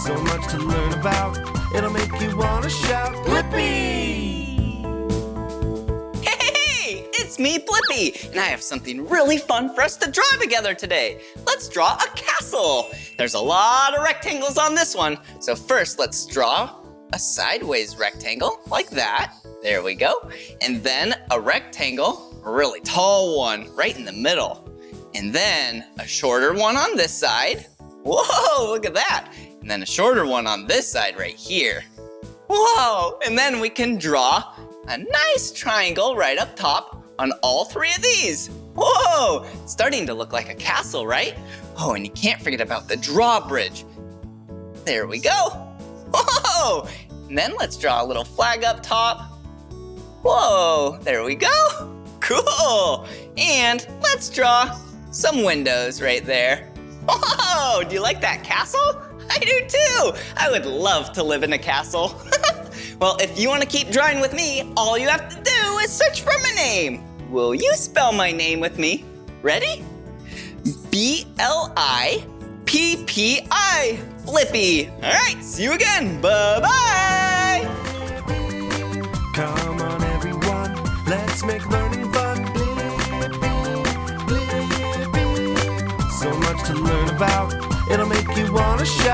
So much to learn about, it'll make you want to shout, Blippi! Hey, it's me, Blippi, and I have something really fun for us to draw together today. Let's draw a castle. There's a lot of rectangles on this one, so first let's draw a sideways rectangle like that. There we go. And then a rectangle, a really tall one right in the middle. And then a shorter one on this side. Whoa, look at that. And then a shorter one on this side right here. Whoa, and then we can draw a nice triangle right up top on all three of these. Whoa, it's starting to look like a castle, right? Oh, and you can't forget about the drawbridge. There we go. Whoa, and then let's draw a little flag up top. Whoa, there we go. Cool, and let's draw some windows right there. Whoa, do you like that castle? I do too. I would love to live in a castle. Well, if you want to keep drawing with me, all you have to do is search for my name. Will you spell my name with me? Ready? B-L-I-P-P-I. Blippi. All right, see you again. Bye-bye. Come on everyone, let's make learning fun. So much to learn about, it'll make you want to shout.